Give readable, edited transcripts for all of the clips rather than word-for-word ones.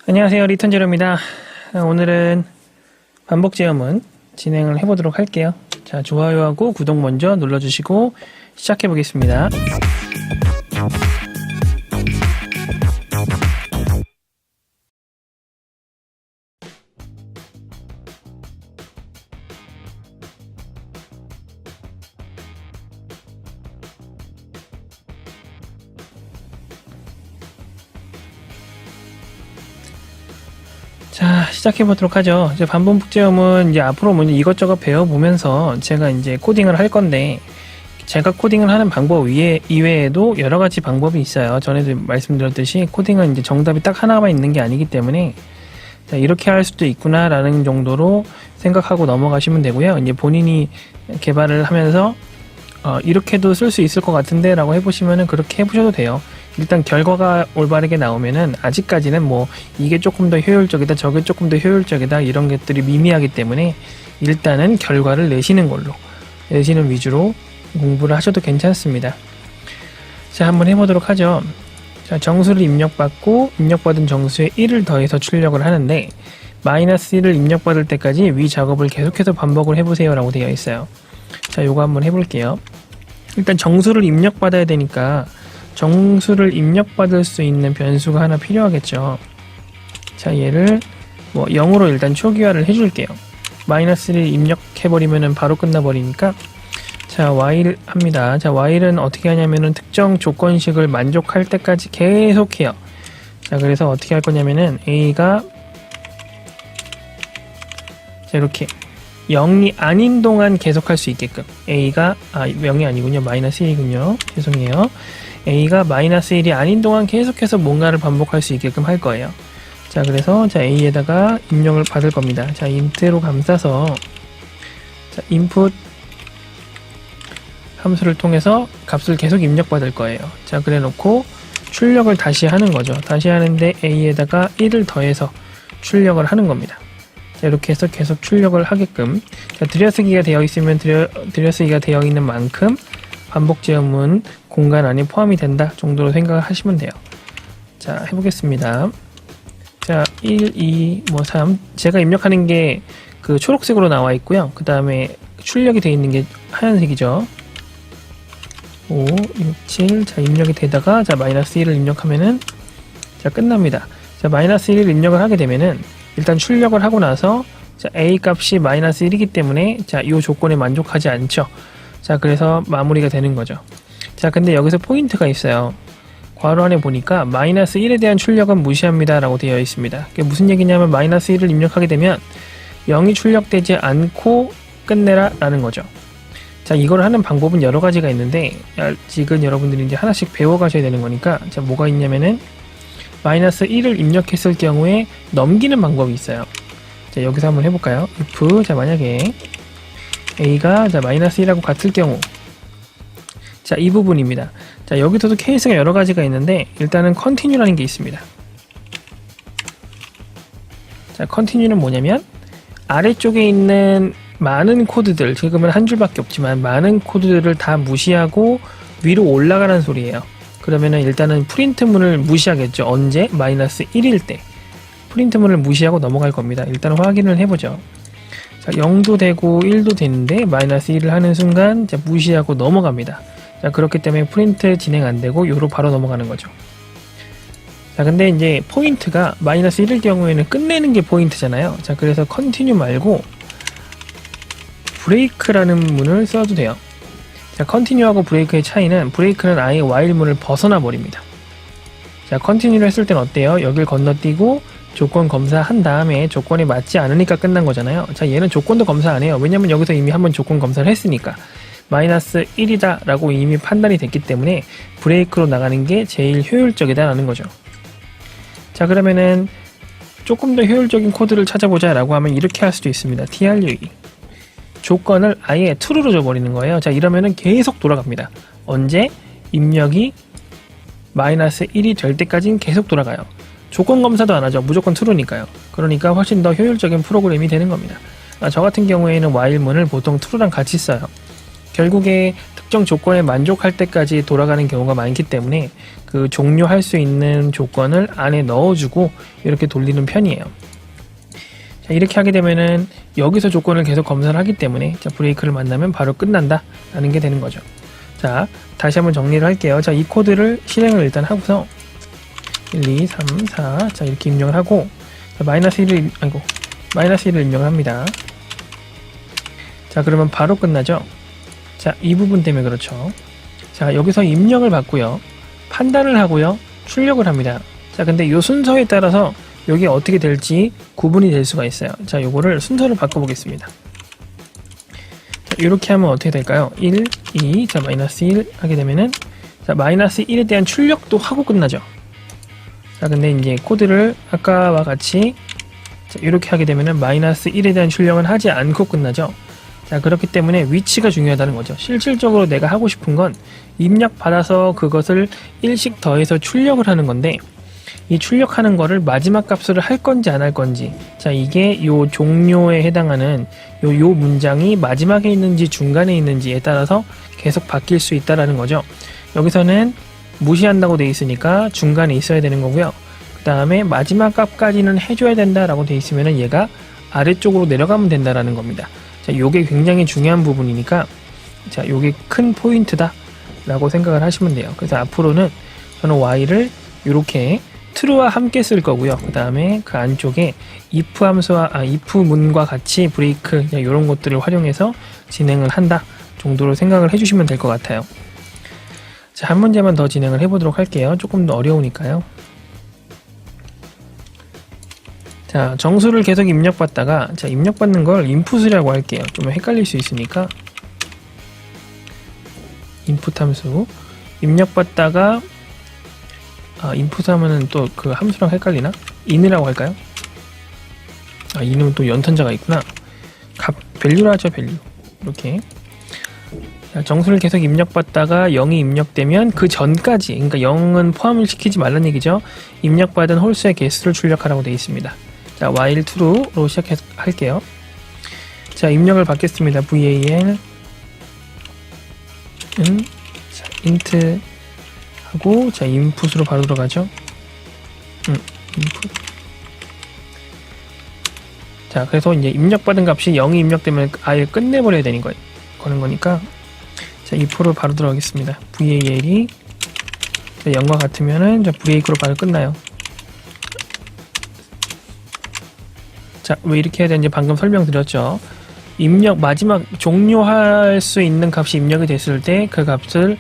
안녕하세요, 리턴제로입니다. 오늘은 반복 제어문 진행을 해보도록 할게요. 자, 좋아요하고 구독 먼저 눌러주시고 시작해 보겠습니다. 자, 시작해 보도록 하죠. 이제 반복 제어문 이제 앞으로 뭐 이것저것 배워보면서 제가 이제 코딩을 할 건데, 제가 코딩을 하는 방법 이외에도 여러 가지 방법이 있어요. 전에도 말씀드렸듯이 코딩은 이제 정답이 딱 하나만 있는 게 아니기 때문에, 자, 이렇게 할 수도 있구나라는 정도로 생각하고 넘어가시면 되고요. 이제 본인이 개발을 하면서 이렇게도 쓸 수 있을 것 같은데 라고 해보시면은 그렇게 해보셔도 돼요. 일단 결과가 올바르게 나오면은 아직까지는 뭐 이게 조금 더 효율적이다, 저게 조금 더 효율적이다, 이런 것들이 미미하기 때문에 일단은 결과를 내시는 위주로 공부를 하셔도 괜찮습니다. 자, 한번 해보도록 하죠. 자, 정수를 입력받고 입력받은 정수에 1을 더해서 출력을 하는데, 마이너스 1을 입력받을 때까지 위 작업을 계속해서 반복을 해보세요 라고 되어 있어요. 자, 요거 한번 해볼게요. 일단 정수를 입력받아야 되니까 정수를 입력받을 수 있는 변수가 하나 필요하겠죠. 자, 얘를 뭐 0으로 일단 초기화를 해줄게요. 마이너스를 입력해버리면은 바로 끝나버리니까, 자, while 합니다. 자, while은 어떻게 하냐면은 특정 조건식을 만족할 때까지 계속해요. 자, 그래서 어떻게 할 거냐면은 a가 자, 이렇게 0이 아닌 동안 계속할 수 있게끔, a가 0이 아니군요, 마이너스 1이군요, 죄송해요. a가 마이너스 1이 아닌 동안 계속해서 뭔가를 반복할 수 있게끔 할 거예요. 자, 그래서 자, a에다가 입력을 받을 겁니다. 자, int로 감싸서 자, input 함수를 통해서 값을 계속 입력받을 거예요. 자, 그래 놓고 출력을 다시 하는 거죠. 다시 하는데 a에다가 1을 더해서 출력을 하는 겁니다. 자, 이렇게 해서 계속 출력을 하게끔, 자, 들여쓰기가 되어 있으면 들여쓰기가 되어 있는 만큼 반복 제어문 공간 안에 포함이 된다 정도로 생각을 하시면 돼요. 자, 해보겠습니다. 자, 1, 2, 3. 제가 입력하는 게 그 초록색으로 나와 있고요. 그 다음에 출력이 되어 있는 게 하얀색이죠. 5, 6, 7. 자, 입력이 되다가, 자, 마이너스 1을 입력하면은, 자, 끝납니다. 자, 마이너스 1을 입력을 하게 되면은, 일단 출력을 하고 나서, 자, a 값이 마이너스 1이기 때문에, 자, 이 조건에 만족하지 않죠. 자, 그래서 마무리가 되는 거죠. 자, 근데 여기서 포인트가 있어요. 괄호 안에 보니까 마이너스 1에 대한 출력은 무시합니다 라고 되어 있습니다. 그게 무슨 얘기냐면, 마이너스 1을 입력하게 되면 0이 출력되지 않고 끝내라 라는 거죠. 자, 이걸 하는 방법은 여러 가지가 있는데, 지금 여러분들이 이제 하나씩 배워 가셔야 되는 거니까, 자, 뭐가 있냐면은 마이너스 1을 입력했을 경우에 넘기는 방법이 있어요. 자, 여기서 한번 해볼까요? if, 자, 만약에 a가 자, 마이너스 1하고 같을 경우, 자, 이 부분입니다. 자, 여기서도 케이스가 여러 가지가 있는데, 일단은 continue라는 게 있습니다. 자, continue는 뭐냐면 아래쪽에 있는 많은 코드들, 지금은 한 줄밖에 없지만 많은 코드들을 다 무시하고 위로 올라가는 소리예요. 그러면은 일단은 프린트문을 무시하겠죠. 언제? 마이너스 1일 때 프린트문을 무시하고 넘어갈 겁니다. 일단 확인을 해보죠. 자, 0도 되고 1도 되는데 마이너스 1을 하는 순간, 자, 무시하고 넘어갑니다. 자, 그렇기 때문에 프린트 진행 안 되고 요로 바로 넘어가는 거죠. 자, 근데 이제 포인트가 마이너스 1일 경우에는 끝내는 게 포인트잖아요. 자, 그래서 continue 말고 브레이크라는 문을 써도 돼요. 자, continue하고 브레이크의 차이는, 브레이크는 아예 while 문을 벗어나 버립니다. 자, continue를 했을 땐 어때요? 여길 건너뛰고 조건 검사한 다음에 조건이 맞지 않으니까 끝난 거잖아요. 자, 얘는 조건도 검사 안 해요. 왜냐면 여기서 이미 한번 조건 검사를 했으니까. 마이너스 1이다 라고 이미 판단이 됐기 때문에 브레이크로 나가는 게 제일 효율적이다 라는 거죠. 자, 그러면은 조금 더 효율적인 코드를 찾아보자 라고 하면 이렇게 할 수도 있습니다. true 조건을 아예 true로 줘버리는 거예요. 자, 이러면은 계속 돌아갑니다. 언제? 입력이 마이너스 1이 될 때까지는 계속 돌아가요. 조건 검사도 안 하죠. 무조건 true니까요. 그러니까 훨씬 더 효율적인 프로그램이 되는 겁니다. 저 같은 경우에는 while 문을 보통 true랑 같이 써요. 결국에 특정 조건에 만족할 때까지 돌아가는 경우가 많기 때문에 그 종료할 수 있는 조건을 안에 넣어주고 이렇게 돌리는 편이에요. 자, 이렇게 하게 되면은 여기서 조건을 계속 검사를 하기 때문에 자, 브레이크를 만나면 바로 끝난다 라는 게 되는 거죠. 자, 다시 한번 정리를 할게요. 자, 이 코드를 실행을 일단 하고서 1, 2, 3, 4 자, 이렇게 입력을 하고 자, 마이너스 1을 입력을 합니다. 자, 그러면 바로 끝나죠. 자, 이 부분 때문에 그렇죠. 자, 여기서 입력을 받고요. 판단을 하고요. 출력을 합니다. 자, 근데 이 순서에 따라서 여기 어떻게 될지 구분이 될 수가 있어요. 자, 요거를 순서를 바꿔보겠습니다. 자, 이렇게 하면 어떻게 될까요? 1, 2, 자, 마이너스 1 하게 되면은 자, 마이너스 1에 대한 출력도 하고 끝나죠. 자, 근데 이제 코드를 아까와 같이 자, 이렇게 하게 되면은 마이너스 1에 대한 출력은 하지 않고 끝나죠. 자, 그렇기 때문에 위치가 중요하다는 거죠. 실질적으로 내가 하고 싶은 건 입력 받아서 그것을 1씩 더해서 출력을 하는 건데 이 출력하는 거를 마지막 값으로 할 건지 안 할 건지 자, 이게 요 종료에 해당하는 요 문장이 마지막에 있는지 중간에 있는지에 따라서 계속 바뀔 수 있다라는 거죠. 여기서는 무시한다고 돼 있으니까 중간에 있어야 되는 거고요. 그 다음에 마지막 값까지는 해줘야 된다라고 돼 있으면 얘가 아래쪽으로 내려가면 된다라는 겁니다. 자, 요게 굉장히 중요한 부분이니까 자, 요게 큰 포인트다 라고 생각을 하시면 돼요. 그래서 앞으로는 저는 y를 이렇게 true와 함께 쓸 거고요. 그 다음에 그 안쪽에 if 함수와 if 문과 같이 브레이크 이런 것들을 활용해서 진행을 한다 정도로 생각을 해주시면 될 것 같아요. 자, 한 문제만 더 진행을 해보도록 할게요. 조금 더 어려우니까요. 자, 정수를 계속 입력받다가 자, 입력받는 걸 인풋이라고 할게요. 좀 헷갈릴 수 있으니까 인풋 함수 입력받다가 인풋 하면은 또 그 함수랑 헷갈리나? in이라고 할까요? in은 또 연탄자가 있구나. 밸류로 하죠, 밸류. 이렇게. 자, 정수를 계속 입력받다가 0이 입력되면 그 전까지, 그러니까 0은 포함을 시키지 말란 얘기죠. 입력받은 홀수의 개수를 출력하라고 되어 있습니다. 자, while true로 시작할게요. 자, 입력을 받겠습니다. val 자, int 하고 자, 인풋으로 바로 들어가죠. 인풋. 자, 그래서 이제 입력받은 값이 0이 입력되면 아예 끝내버려야 되는 거예요. 거는 거니까 자, if로 바로 들어가겠습니다. val이 0과 같으면은 자, 브레이크로 바로 끝나요. 자, 왜 이렇게 해야 되는지 방금 설명드렸죠. 입력 마지막 종료할 수 있는 값이 입력이 됐을 때 그 값을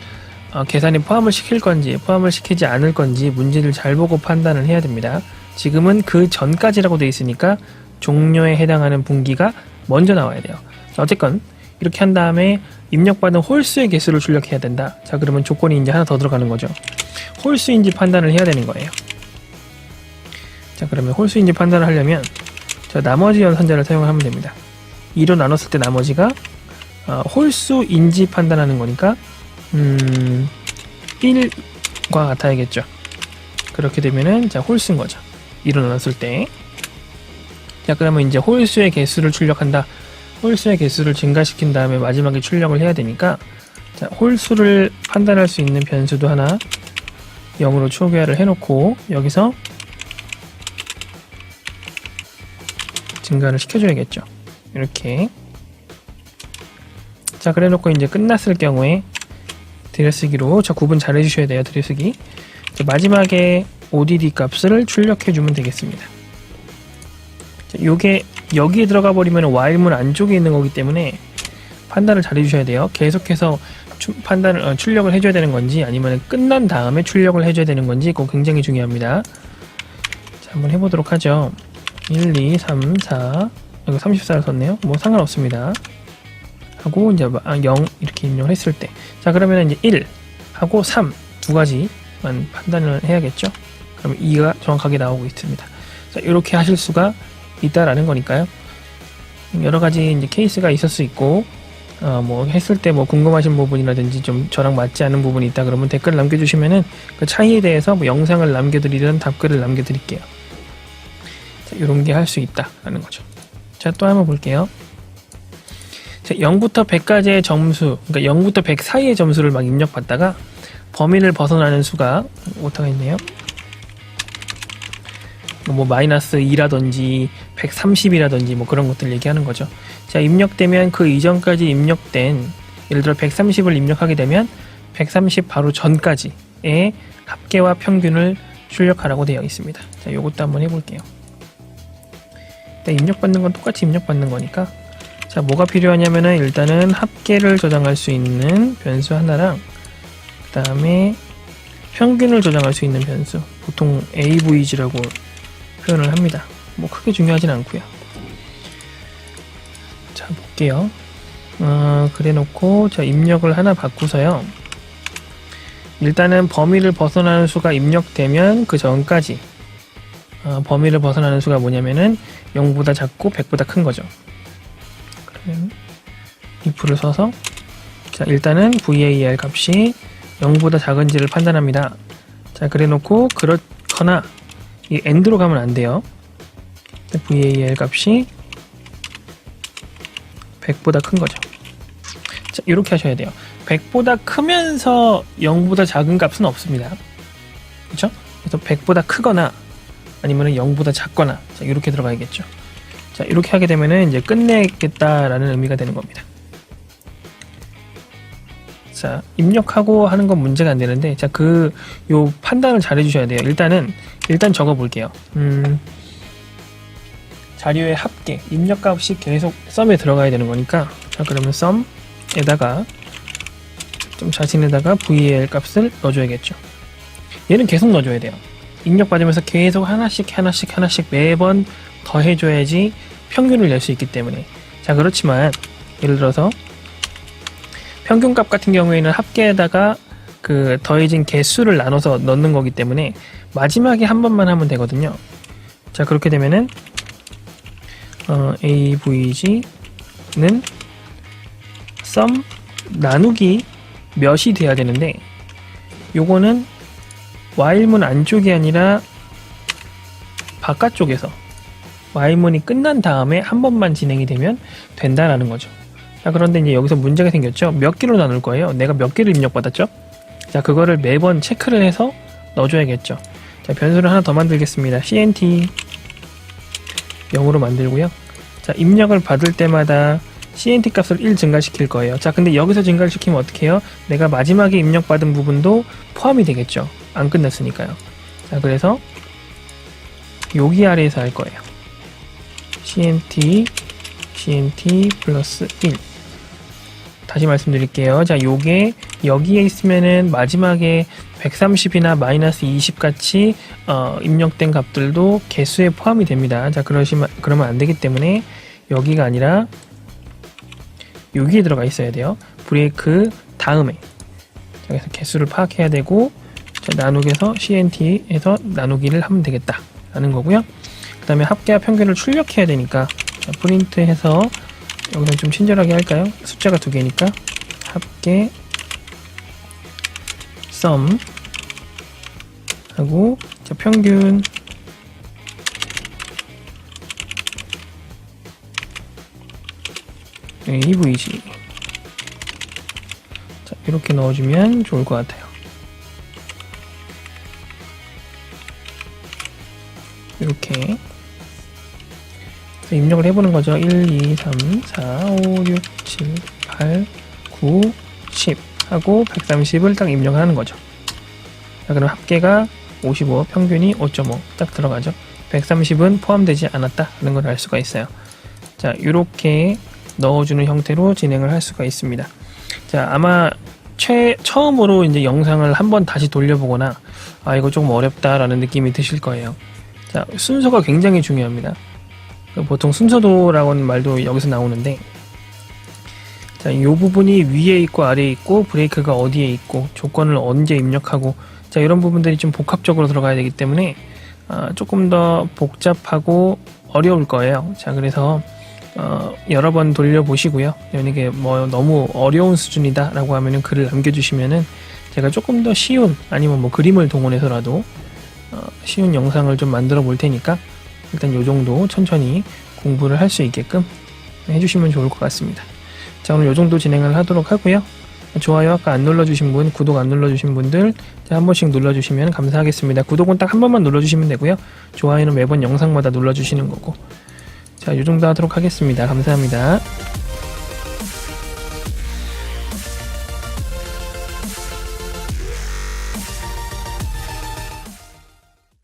계산에 포함을 시킬 건지 포함을 시키지 않을 건지 문제를 잘 보고 판단을 해야 됩니다. 지금은 그 전까지라고 되어 있으니까 종료에 해당하는 분기가 먼저 나와야 돼요. 자, 어쨌건 이렇게 한 다음에 입력받은 홀수의 개수를 출력해야 된다. 자, 그러면 조건이 이제 하나 더 들어가는 거죠. 홀수인지 판단을 해야 되는 거예요. 자, 그러면 홀수인지 판단을 하려면 자, 나머지 연산자를 사용을 하면 됩니다. 2로 나눴을 때 나머지가 홀수인지 판단하는 거니까 1과 같아야겠죠. 그렇게 되면은 자, 홀수인 거죠. 2로 나눴을 때. 자, 그러면 이제 홀수의 개수를 출력한다. 홀수의 개수를 증가시킨 다음에 마지막에 출력을 해야 되니까 자, 홀수를 판단할 수 있는 변수도 하나 0으로 초기화를 해놓고 여기서 증가를 시켜줘야겠죠. 이렇게. 자, 그래 놓고 이제 끝났을 경우에 들여쓰기로 자, 구분 잘 해주셔야 돼요. 들여쓰기. 자, 마지막에 ODD 값을 출력해주면 되겠습니다. 자, 요게 여기에 들어가 버리면 while문 안쪽에 있는 거기 때문에 판단을 잘 해주셔야 돼요. 계속해서 출력을 해줘야 되는 건지 아니면 끝난 다음에 출력을 해줘야 되는 건지 그거 굉장히 중요합니다. 자, 한번 해보도록 하죠. 1, 2, 3, 4 이거 34를 썼네요. 뭐 상관없습니다. 하고 이제 0 이렇게 입력을 했을 때 자, 그러면 이제 1 하고 3 두 가지만 판단을 해야겠죠. 그러면 2가 정확하게 나오고 있습니다. 자, 이렇게 하실 수가 있다라는 거니까요. 여러 가지 이제 케이스가 있을 수 있고 뭐 했을 때 뭐 궁금하신 부분이라든지 좀 저랑 맞지 않는 부분이 있다 그러면 댓글 남겨주시면은 그 차이에 대해서 뭐 영상을 남겨드리든 답글을 남겨드릴게요. 자, 이런 게 할 수 있다라는 거죠. 자, 또 한번 볼게요. 자, 0부터 100까지의 점수, 그러니까 0부터 100 사이의 점수를 막 입력받다가 범위를 벗어나는 수가 오타가 있네요. 뭐 마이너스 2라든지 130이라든지 뭐 그런 것들 얘기하는 거죠. 자, 입력되면 그 이전까지 입력된, 예를 들어 130을 입력하게 되면 130 바로 전까지의 합계와 평균을 출력하라고 되어 있습니다. 자, 요것도 한번 해볼게요. 일단 입력받는 건 똑같이 입력받는 거니까, 자, 뭐가 필요하냐면은 일단은 합계를 저장할 수 있는 변수 하나랑 그 다음에 평균을 저장할 수 있는 변수, 보통 avg라고 표현을 합니다. 뭐 크게 중요하진 않고요. 자, 볼게요. 그래 놓고 자, 입력을 하나 바꾸서요. 일단은 범위를 벗어나는 수가 입력되면 그 전까지 범위를 벗어나는 수가 뭐냐면은 0보다 작고 100보다 큰 거죠. 그러면 if를 써서 자, 일단은 var 값이 0보다 작은지를 판단합니다. 자, 그래 놓고 그렇거나 이 end로 가면 안 돼요. var 값이 100보다 큰 거죠. 자, 이렇게 하셔야 돼요. 100보다 크면서 0보다 작은 값은 없습니다. 그렇죠? 그래서 100보다 크거나 아니면 0보다 작거나, 자, 이렇게 들어가야겠죠. 자, 이렇게 하게 되면은 이제 끝내겠다라는 의미가 되는 겁니다. 자, 입력하고 하는 건 문제가 안 되는데, 자, 요 판단을 잘 해주셔야 돼요. 일단 적어 볼게요. 자료의 합계, 입력값이 계속 썸에 들어가야 되는 거니까, 자, 그러면 썸에다가 좀 자신에다가 var 값을 넣어줘야겠죠. 얘는 계속 넣어줘야 돼요. 입력받으면서 계속 하나씩 매번 더해줘야지 평균을 낼 수 있기 때문에. 자, 그렇지만 예를 들어서 평균값 같은 경우에는 합계에다가 그 더해진 개수를 나눠서 넣는 거기 때문에 마지막에 한 번만 하면 되거든요. 자, 그렇게 되면은 avg는 sum 나누기 몇이 돼야 되는데, 요거는 while문 안쪽이 아니라 바깥쪽에서 while문이 끝난 다음에 한 번만 진행이 되면 된다라는 거죠. 자, 그런데 이제 여기서 문제가 생겼죠. 몇 개로 나눌 거예요? 내가 몇 개를 입력받았죠? 자, 그거를 매번 체크를 해서 넣어줘야겠죠. 자, 변수를 하나 더 만들겠습니다. cnt 0으로 만들고요. 자, 입력을 받을 때마다 cnt 값을 1 증가시킬 거예요. 자, 근데 여기서 증가를 시키면 어떻게 해요? 내가 마지막에 입력받은 부분도 포함이 되겠죠. 안 끝났으니까요. 자, 그래서 여기 아래에서 할 거예요. cnt 플러스 1. 다시 말씀드릴게요. 자, 요게 여기에 있으면은 마지막에 130이나 마이너스 20 같이 입력된 값들도 개수에 포함이 됩니다. 자, 그러면 안 되기 때문에 여기가 아니라 여기에 들어가 있어야 돼요. 브레이크 다음에. 자, 그래서 개수를 파악해야 되고, 자, 나누기에서 cnt에서 나누기를 하면 되겠다 라는 거고요. 그 다음에 합계와 평균을 출력해야 되니까, 자, 프린트해서 여기서 좀 친절하게 할까요? 숫자가 두 개니까 합계 sum 하고, 자, 평균 avg. 자, 이렇게 넣어주면 좋을 것 같아요. 이렇게 입력을 해보는 거죠. 1, 2, 3, 4, 5, 6, 7, 8, 9, 10 하고 130을 딱 입력을 하는 거죠. 자, 그럼 합계가 55, 평균이 5.5 딱 들어가죠. 130은 포함되지 않았다 하는 걸 알 수가 있어요. 자, 이렇게 넣어주는 형태로 진행을 할 수가 있습니다. 자, 아마 처음으로 이제 영상을 한번 다시 돌려보거나, 아, 이거 조금 어렵다라는 느낌이 드실 거예요. 자, 순서가 굉장히 중요합니다. 보통 순서도라고 하는 말도 여기서 나오는데, 자, 이 부분이 위에 있고 아래에 있고 브레이크가 어디에 있고 조건을 언제 입력하고, 자, 이런 부분들이 좀 복합적으로 들어가야 되기 때문에 조금 더 복잡하고 어려울 거예요. 자, 그래서 여러 번 돌려보시고요. 이게 뭐 너무 어려운 수준이다 라고 하면은 글을 남겨주시면은 제가 조금 더 쉬운, 아니면 뭐 그림을 동원해서라도 쉬운 영상을 좀 만들어 볼 테니까 일단 요 정도 천천히 공부를 할 수 있게끔 해주시면 좋을 것 같습니다. 자, 오늘 요 정도 진행을 하도록 하고요. 좋아요 아까 안 눌러주신 분, 구독 안 눌러주신 분들 한 번씩 눌러주시면 감사하겠습니다. 구독은 딱 한 번만 눌러주시면 되고요. 좋아요는 매번 영상마다 눌러주시는 거고. 자, 요 정도 하도록 하겠습니다. 감사합니다.